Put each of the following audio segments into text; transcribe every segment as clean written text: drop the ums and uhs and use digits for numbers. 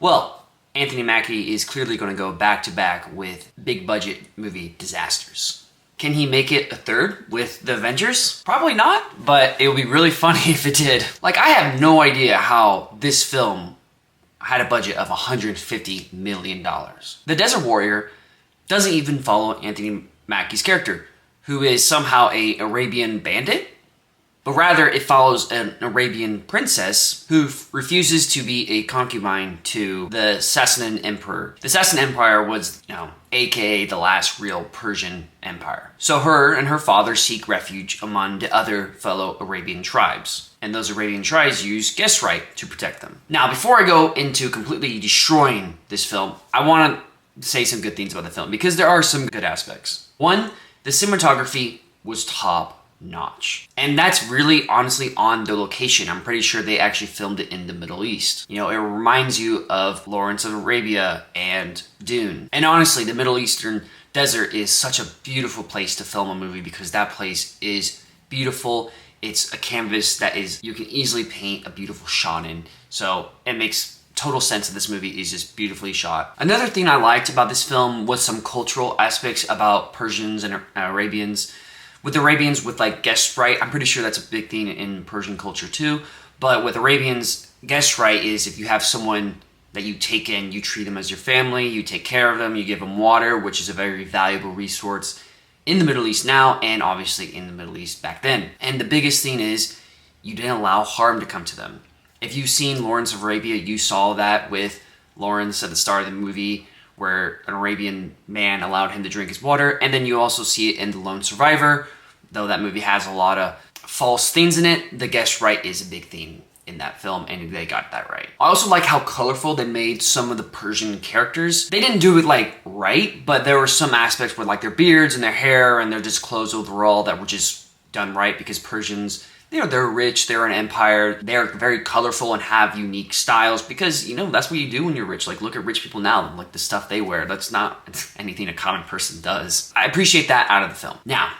Well, Anthony Mackie is clearly going to go back-to-back with big-budget movie disasters. Can he make it a third with the Avengers? Probably not, but it would be really funny if it did. Like, I have no idea how this film had a budget of $150 million. The Desert Warrior doesn't even follow Anthony Mackie's character, who is somehow an Arabian bandit, but rather it follows an Arabian princess who refuses to be a concubine to the Sasanian Emperor. The Sasanian Empire was, aka the last real Persian empire. So her and her father seek refuge among the other fellow Arabian tribes. And those Arabian tribes use guest right to protect them. Now, before I go into completely destroying this film, I want to say some good things about the film, because there are some good aspects. One, the cinematography was top notch. And that's really honestly on the location. I'm pretty sure they actually filmed it in the Middle East. It reminds you of Lawrence of Arabia and Dune. And honestly, the Middle Eastern desert is such a beautiful place to film a movie, because that place is beautiful. It's a canvas that you can easily paint a beautiful shot in. So it makes total sense that this movie is just beautifully shot. Another thing I liked about this film was some cultural aspects about Persians and Arabians. With Arabians, with like guest right, I'm pretty sure that's a big thing in Persian culture too. But with Arabians, guest right is if you have someone that you take in, you treat them as your family, you take care of them, you give them water, which is a very valuable resource in the Middle East now, and obviously in the Middle East back then. And the biggest thing is you didn't allow harm to come to them. If you've seen Lawrence of Arabia, you saw that with Lawrence at the start of the movie, where an Arabian man allowed him to drink his water. And then you also see it in The Lone Survivor. Though that movie has a lot of false things in it, the guest right is a big theme in that film, and they got that right. I also like how colorful they made some of the Persian characters. They didn't do it right, but there were some aspects with their beards and their hair and their just clothes overall that were just done right, because Persians, they're rich, they're an empire, they're very colorful and have unique styles, because, that's what you do when you're rich. Look at rich people now, the stuff they wear. That's not anything a common person does. I appreciate that out of the film. Now,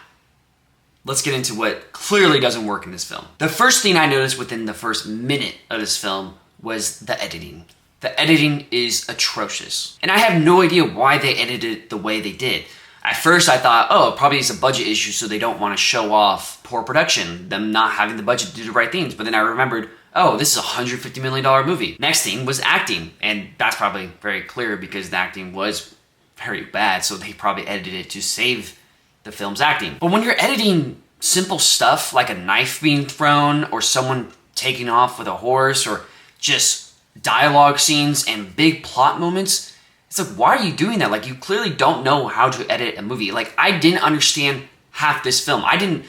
let's get into what clearly doesn't work in this film. The first thing I noticed within the first minute of this film was the editing. The editing is atrocious. And I have no idea why they edited it the way they did. At first I thought, probably it's a budget issue, so they don't want to show off poor production, them not having the budget to do the right things. But then I remembered, this is a $150 million movie. Next thing was acting. And that's probably very clear, because the acting was very bad, so they probably edited it to save the film's acting. But when you're editing simple stuff like a knife being thrown, or someone taking off with a horse, or just dialogue scenes and big plot moments, it's why are you doing that? You clearly don't know how to edit a movie. I didn't understand half this film. I didn't,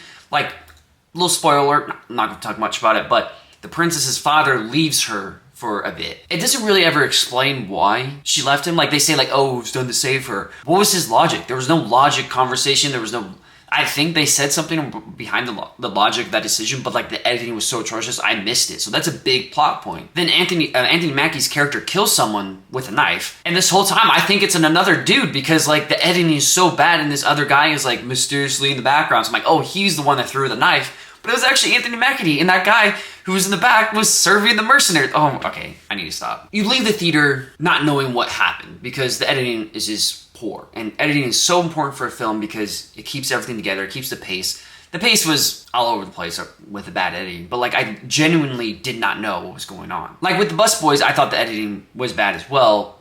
little spoiler alert, I'm not gonna talk much about it, but the princess's father leaves her for a bit. It doesn't really ever explain why she left him. They say it was done to save her. What was his logic? There was no logic conversation. There was no, I think they said something behind the logic of that decision, but the editing was so atrocious, I missed it. So that's a big plot point. Then Anthony Mackie's character kills someone with a knife, and this whole time I think it's another dude, because the editing is so bad, and this other guy is mysteriously in the background. So I'm he's the one that threw the knife. But it was actually Anthony Mackie, and that guy who was in the back was serving the mercenaries. Oh, okay, I need to stop. You leave the theater not knowing what happened, because the editing is just poor. And editing is so important for a film, because it keeps everything together, it keeps the pace. The pace was all over the place with the bad editing, but I genuinely did not know what was going on. With the Busboys, I thought the editing was bad as well.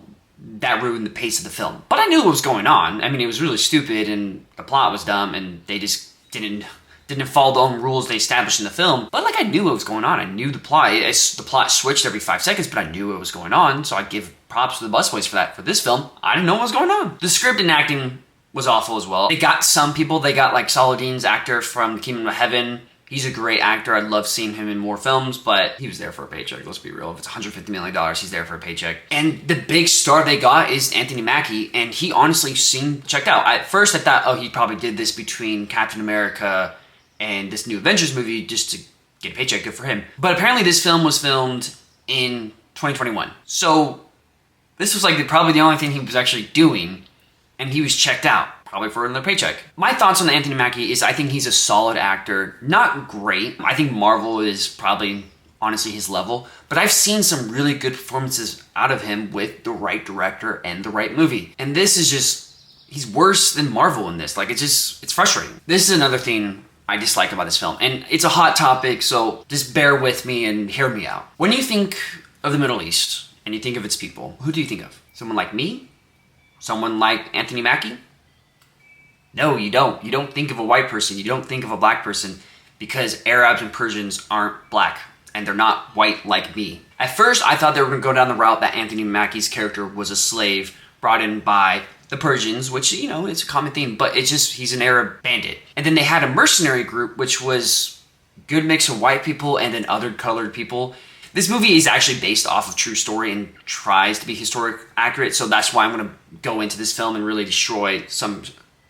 That ruined the pace of the film. But I knew what was going on. I mean, it was really stupid, and the plot was dumb, and they just didn't follow the own rules they established in the film. But I knew what was going on. I knew the plot. The plot switched every 5 seconds, but I knew what was going on. So I'd give props to the Busboys for that. For this film, I didn't know what was going on. The script and acting was awful as well. They got some people. They got Saladin's actor from Kingdom of Heaven. He's a great actor. I'd love seeing him in more films, but he was there for a paycheck. Let's be real. If it's $150 million, he's there for a paycheck. And the big star they got is Anthony Mackie, and he honestly seemed checked out. At first I thought, he probably did this between Captain America and this new Avengers movie just to get a paycheck. Good for him. But apparently this film was filmed in 2021. So this was probably the only thing he was actually doing, and he was checked out, probably for another paycheck. My thoughts on Anthony Mackie is I think he's a solid actor. Not great. I think Marvel is probably honestly his level, but I've seen some really good performances out of him with the right director and the right movie. And this is just, he's worse than Marvel in this. Like, it's frustrating. This is another thing I dislike about this film, and it's a hot topic, so just bear with me and hear me out. When you think of the Middle East and you think of its people, who do you think of? Someone like me? Someone like Anthony Mackie? No, you don't. You don't think of a white person. You don't think of a black person, because Arabs and Persians aren't black, and they're not white like me. At first, I thought they were going to go down the route that Anthony Mackie's character was a slave brought in by the Persians, which, you know, it's a common theme, but it's just, he's an Arab bandit. And then they had a mercenary group, which was a good mix of white people and then other colored people. This movie is actually based off of true story and tries to be historic accurate, so that's why I'm going to go into this film and really destroy some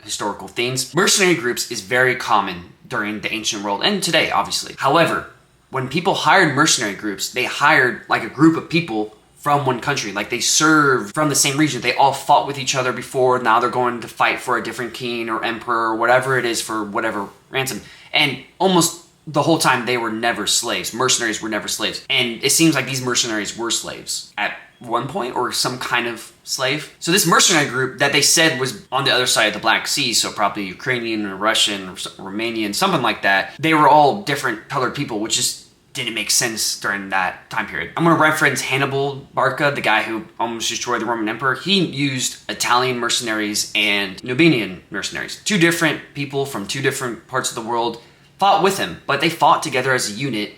historical themes. Mercenary groups is very common during the ancient world and today, obviously. However, when people hired mercenary groups, they hired like a group of people from one country. Like, they served from the same region. They all fought with each other before. Now they're going to fight for a different king or emperor or whatever it is for whatever ransom. And almost the whole time they were never slaves. Mercenaries were never slaves. And it seems like these mercenaries were slaves at one point, or some kind of slave. So this mercenary group that they said was on the other side of the Black Sea, so probably Ukrainian or Russian or Romanian, something like that, they were all different colored people, which just didn't make sense during that time period. I'm going to reference Hannibal Barca, the guy who almost destroyed the Roman Emperor. He used Italian mercenaries and Numidian mercenaries. Two different people from two different parts of the world fought with him, but they fought together as a unit.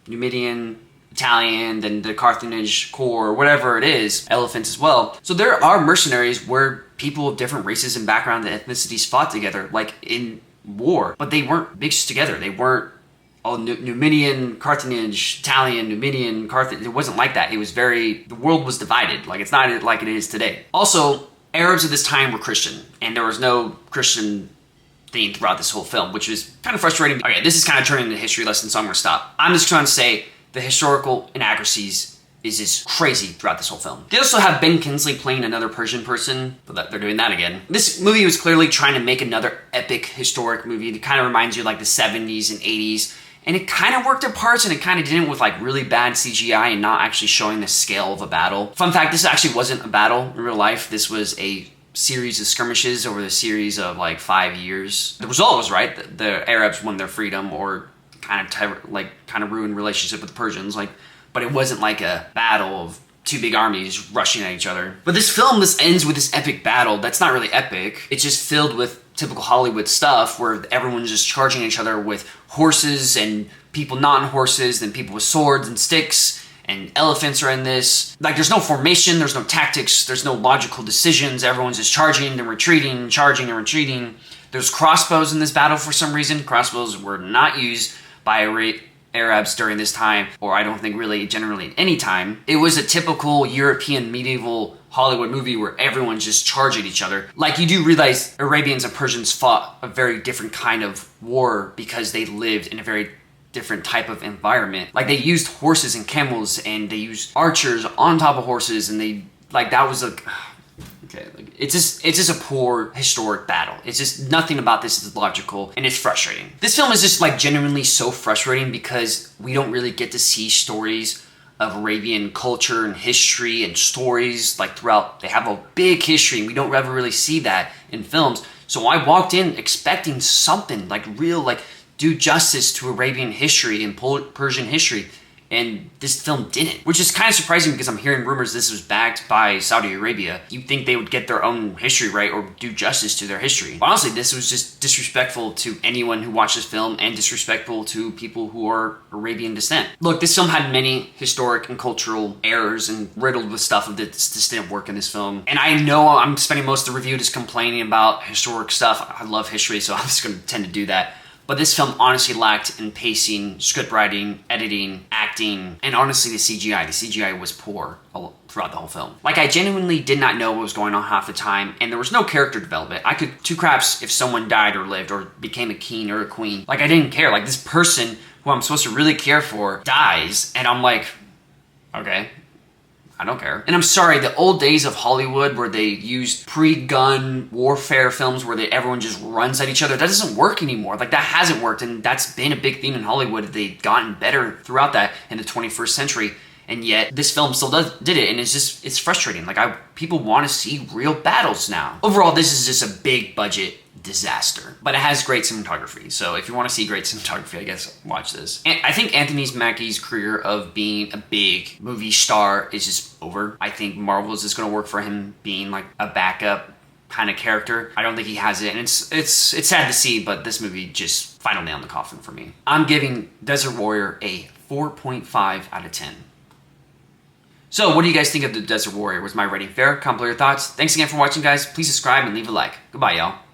Numidian, Italian, then the Carthage Corps, whatever it is, elephants as well. So there are mercenaries where people of different races and backgrounds and ethnicities fought together, like in war, but they weren't mixed together. They weren't all Numidian, Carthage, Italian, Numidian, Carthage. It wasn't like that. It was the world was divided. Like, it's not like it is today. Also, Arabs at this time were Christian, and there was no Christian theme throughout this whole film, which was kind of frustrating. Okay, this is kind of turning into a history lesson, so I'm going to stop. I'm just trying to say the historical inaccuracies is just crazy throughout this whole film. They also have Ben Kingsley playing another Persian person, but they're doing that again. This movie was clearly trying to make another epic historic movie. It kind of reminds you of like the 70s and 80s. And it kind of worked at parts, and it kind of didn't, with like really bad CGI and not actually showing the scale of a battle. Fun fact, this actually wasn't a battle in real life. This was a series of skirmishes over the series of like 5 years. The result was right. The Arabs won their freedom, or kind of ruined relationship with the Persians. But it wasn't like a battle of two big armies rushing at each other. But this film, this ends with this epic battle that's not really epic. It's just filled with typical Hollywood stuff where everyone's just charging each other with horses and people not on horses, then people with swords and sticks, and elephants are in this. Like, there's no formation, there's no tactics, there's no logical decisions. Everyone's just charging and retreating, charging and retreating. There's crossbows in this battle for some reason. Crossbows were not used by Arabs during this time, or I don't think really generally any time. It was a typical European medieval Hollywood movie where everyone's just charging each other. Like, you do realize Arabians and Persians fought a very different kind of war because they lived in a very different type of environment. Like, they used horses and camels, and they used archers on top of horses, and that was like, okay, like, it's just a poor historic battle. It's just, nothing about this is logical, and it's frustrating. This film is just like genuinely so frustrating because we don't really get to see stories of Arabian culture and history and stories like throughout. They have a big history, and we don't ever really see that in films. So I walked in expecting something like real, like do justice to Arabian history and Persian history, and this film didn't, which is kind of surprising because I'm hearing rumors this was backed by Saudi Arabia. You'd think they would get their own history right or do justice to their history. But honestly, this was just disrespectful to anyone who watched this film and disrespectful to people who are Arabian descent. Look, this film had many historic and cultural errors and riddled with stuff that just didn't work in this film. And I know I'm spending most of the review just complaining about historic stuff. I love history, so I'm just going to tend to do that. But this film honestly lacked in pacing, script writing, editing, acting, and honestly the CGI. The CGI was poor throughout the whole film. Like, I genuinely did not know what was going on half the time, and there was no character development. I could two craps if someone died or lived or became a king or a queen. Like, I didn't care. Like, this person who I'm supposed to really care for dies, and I'm like, okay, I don't care. And I'm sorry, the old days of Hollywood where they used pre-gun warfare films where everyone just runs at each other, that doesn't work anymore. Like, that hasn't worked, and that's been a big theme in Hollywood. They've gotten better throughout that in the 21st century. And yet, this film still did it, and it's frustrating. Like, people want to see real battles now. Overall, this is just a big budget disaster, but it has great cinematography. So if you want to see great cinematography, I guess watch this. And I think Anthony Mackie's career of being a big movie star is just over. I think Marvel is just going to work for him being like a backup kind of character. I don't think he has it, and it's sad to see, but this movie just final nail in the coffin for me. I'm giving Desert Warrior a 4.5 out of 10. So what do you guys think of The Desert Warrior? Was my rating fair? Comment below your thoughts. Thanks again for watching, guys. Please subscribe and leave a like. Goodbye, y'all.